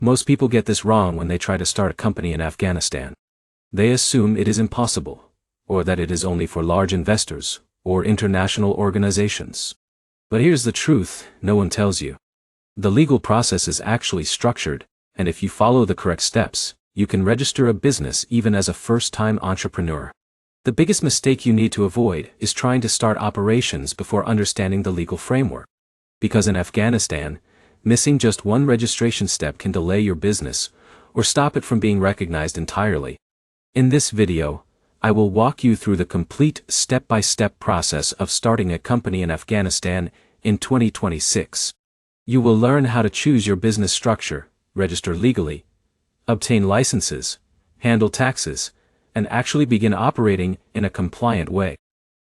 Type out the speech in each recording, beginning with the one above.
Most people get this wrong when they try to start a company in Afghanistan. They assume it is impossible, or that it is only for large investors, or international organizations. But here's the truth no one tells you. The legal process is actually structured, and if you follow the correct steps, you can register a business even as a first-time entrepreneur. The biggest mistake you need to avoid is trying to start operations before understanding the legal framework. Because in Afghanistan, missing just one registration step can delay your business, or stop it from being recognized entirely. In this video, I will walk you through the complete step-by-step process of starting a company in Afghanistan in 2026. You will learn how to choose your business structure, register legally, obtain licenses, handle taxes, and actually begin operating in a compliant way.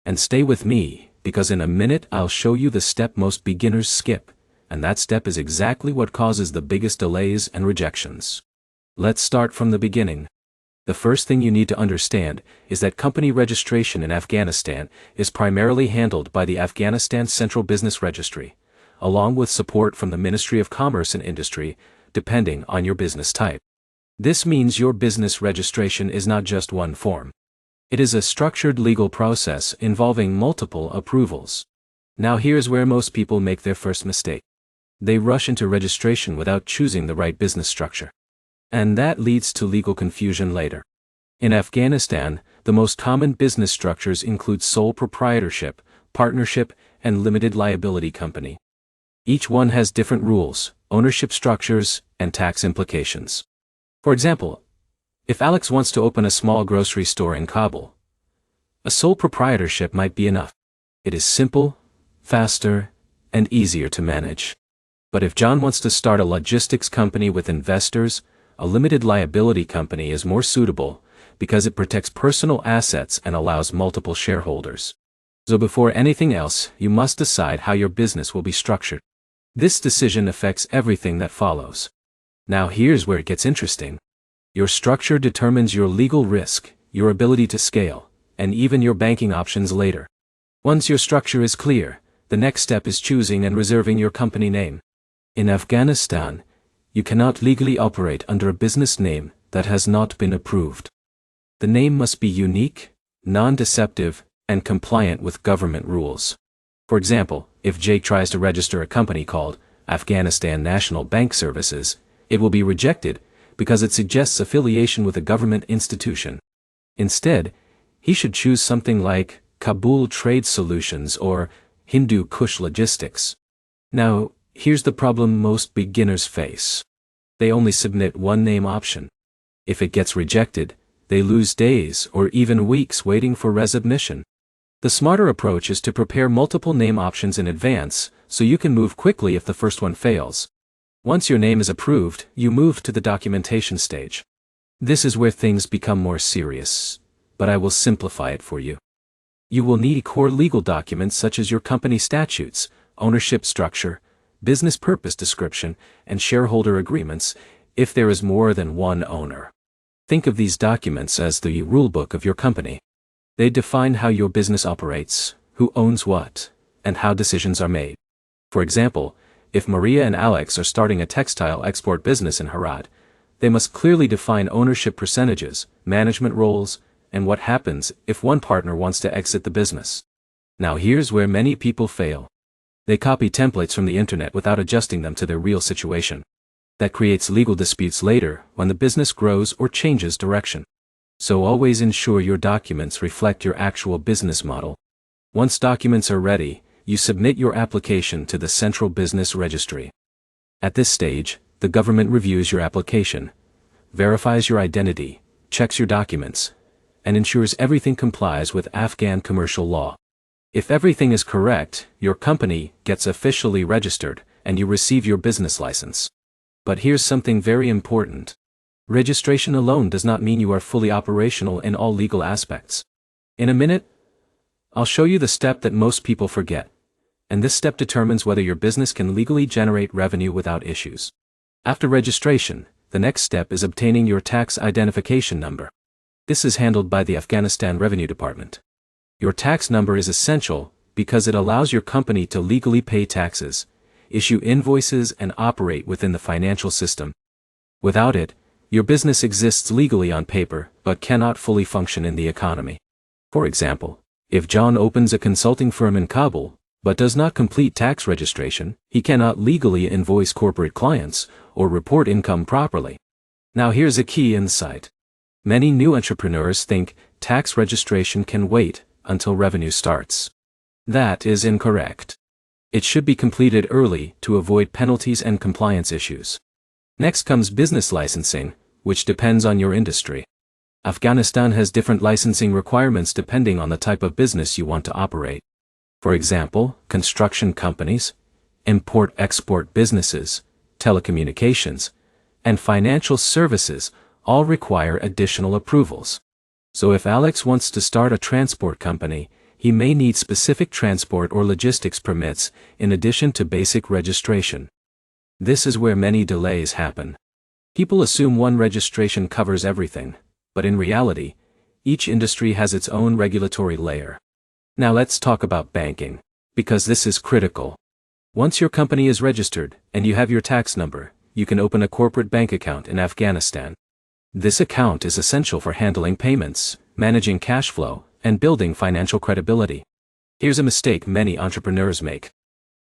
And stay with me, because in a minute I'll show you the step most beginners skip, and that step is exactly what causes the biggest delays and rejections. Let's start from the beginning. The first thing you need to understand is that company registration in Afghanistan is primarily handled by the Afghanistan Central Business Registry, along with support from the Ministry of Commerce and Industry, depending on your business type. This means your business registration is not just one form. It is a structured legal process involving multiple approvals. Now here's where most people make their first mistake. They rush into registration without choosing the right business structure. And that leads to legal confusion later. In Afghanistan, the most common business structures include sole proprietorship, partnership, and limited liability company. Each one has different rules, ownership structures, and tax implications. For example, if Alex wants to open a small grocery store in Kabul, a sole proprietorship might be enough. It is simple, faster, and easier to manage. But if John wants to start a logistics company with investors, a limited liability company is more suitable because it protects personal assets and allows multiple shareholders. So before anything else, you must decide how your business will be structured. This decision affects everything that follows. Now here's where it gets interesting. Your structure determines your legal risk, your ability to scale, and even your banking options later. Once your structure is clear, the next step is choosing and reserving your company name. In Afghanistan, you cannot legally operate under a business name that has not been approved. The name must be unique, non-deceptive, and compliant with government rules. For example, if Jake tries to register a company called Afghanistan National Bank Services, it will be rejected because it suggests affiliation with a government institution. Instead, he should choose something like Kabul Trade Solutions or Hindu Kush Logistics. Now, here's the problem most beginners face. They only submit one name option. If it gets rejected, they lose days or even weeks waiting for resubmission. The smarter approach is to prepare multiple name options in advance so you can move quickly if the first one fails. Once your name is approved, you move to the documentation stage. This is where things become more serious, but I will simplify it for you. You will need core legal documents such as your company statutes, ownership structure, business purpose description, and shareholder agreements if there is more than one owner. Think of these documents as the rulebook of your company. They define how your business operates, who owns what, and how decisions are made. For example, if Maria and Alex are starting a textile export business in Herat, they must clearly define ownership percentages, management roles, and what happens if one partner wants to exit the business. Now here's where many people fail. They copy templates from the internet without adjusting them to their real situation. That creates legal disputes later when the business grows or changes direction. So always ensure your documents reflect your actual business model. Once documents are ready, you submit your application to the Central Business Registry. At this stage, the government reviews your application, verifies your identity, checks your documents, and ensures everything complies with Afghan commercial law. If everything is correct, your company gets officially registered and you receive your business license. But here's something very important. Registration alone does not mean you are fully operational in all legal aspects. In a minute, I'll show you the step that most people forget, and this step determines whether your business can legally generate revenue without issues. After registration, the next step is obtaining your tax identification number. This is handled by the Afghanistan Revenue Department. Your tax number is essential because it allows your company to legally pay taxes, issue invoices, and operate within the financial system. Without it, your business exists legally on paper but cannot fully function in the economy. For example, if John opens a consulting firm in Kabul but does not complete tax registration, he cannot legally invoice corporate clients or report income properly. Now here's a key insight. Many new entrepreneurs think tax registration can wait until revenue starts. That is incorrect. It should be completed early to avoid penalties and compliance issues. Next comes business licensing, which depends on your industry. Afghanistan has different licensing requirements depending on the type of business you want to operate. For example, construction companies, import-export businesses, telecommunications, and financial services all require additional approvals. So if Alex wants to start a transport company, he may need specific transport or logistics permits in addition to basic registration. This is where many delays happen. People assume one registration covers everything, but in reality, each industry has its own regulatory layer. Now let's talk about banking, because this is critical. Once your company is registered and you have your tax number, you can open a corporate bank account in Afghanistan. This account is essential for handling payments, managing cash flow, and building financial credibility. Here's a mistake many entrepreneurs make.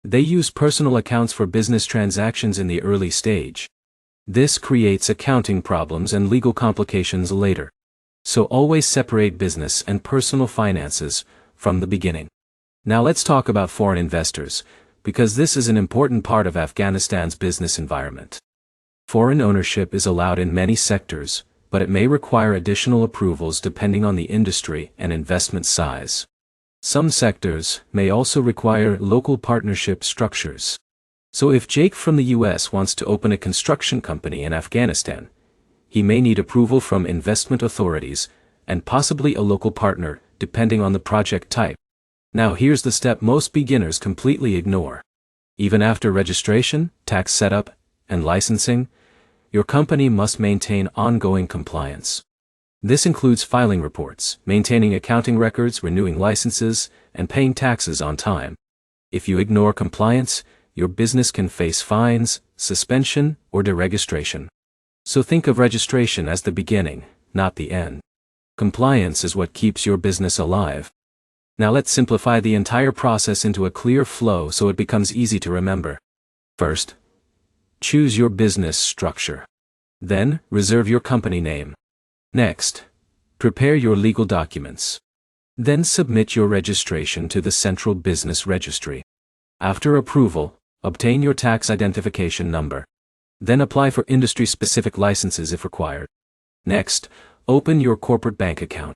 They use personal accounts for business transactions in the early stage. This creates accounting problems and legal complications later. So always separate business and personal finances from the beginning. Now let's talk about foreign investors, because this is an important part of Afghanistan's business environment. Foreign ownership is allowed in many sectors, but it may require additional approvals depending on the industry and investment size. Some sectors may also require local partnership structures. So if Jake from the US wants to open a construction company in Afghanistan, he may need approval from investment authorities and possibly a local partner, depending on the project type. Now here's the step most beginners completely ignore. Even after registration, tax setup, and licensing, your company must maintain ongoing compliance. This includes filing reports, maintaining accounting records, renewing licenses, and paying taxes on time. If you ignore compliance, your business can face fines, suspension, or deregistration. So think of registration as the beginning, not the end. Compliance is what keeps your business alive. Now let's simplify the entire process into a clear flow so it becomes easy to remember. First, choose your business structure. Then, reserve your company name. Next, prepare your legal documents. Then submit your registration to the Central Business Registry. After approval, obtain your tax identification number. Then apply for industry-specific licenses if required. Next, open your corporate bank account.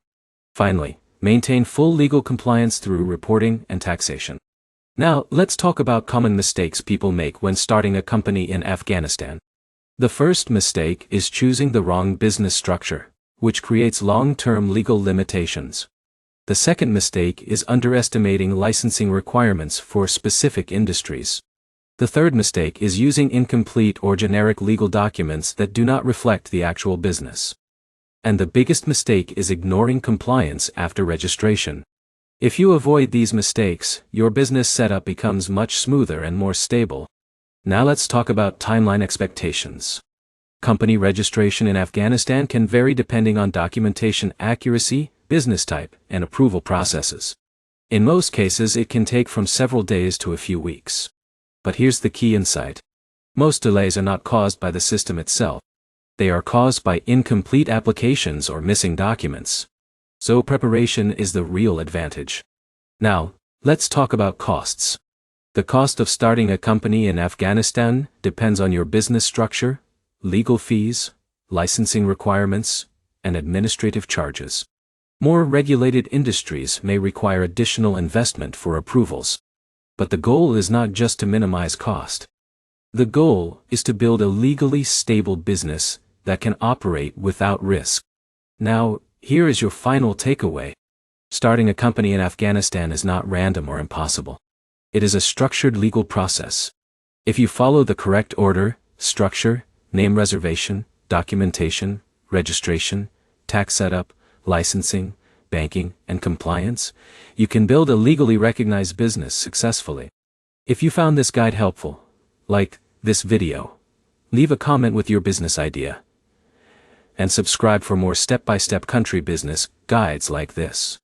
Finally, maintain full legal compliance through reporting and taxation. Now, let's talk about common mistakes people make when starting a company in Afghanistan. The first mistake is choosing the wrong business structure, which creates long-term legal limitations. The second mistake is underestimating licensing requirements for specific industries. The third mistake is using incomplete or generic legal documents that do not reflect the actual business. And the biggest mistake is ignoring compliance after registration. If you avoid these mistakes, your business setup becomes much smoother and more stable. Now let's talk about timeline expectations. Company registration in Afghanistan can vary depending on documentation accuracy, business type, and approval processes. In most cases, it can take from several days to a few weeks. But here's the key insight. Most delays are not caused by the system itself. They are caused by incomplete applications or missing documents. So preparation is the real advantage. Now, let's talk about costs. The cost of starting a company in Afghanistan depends on your business structure, legal fees, licensing requirements, and administrative charges. More regulated industries may require additional investment for approvals. But the goal is not just to minimize cost. The goal is to build a legally stable business that can operate without risk. Now, here is your final takeaway. Starting a company in Afghanistan is not random or impossible. It is a structured legal process. If you follow the correct order, structure, name reservation, documentation, registration, tax setup, licensing, banking, and compliance, you can build a legally recognized business successfully. If you found this guide helpful, like this video, Leave a comment with your business idea. And subscribe for more step-by-step country business guides like this.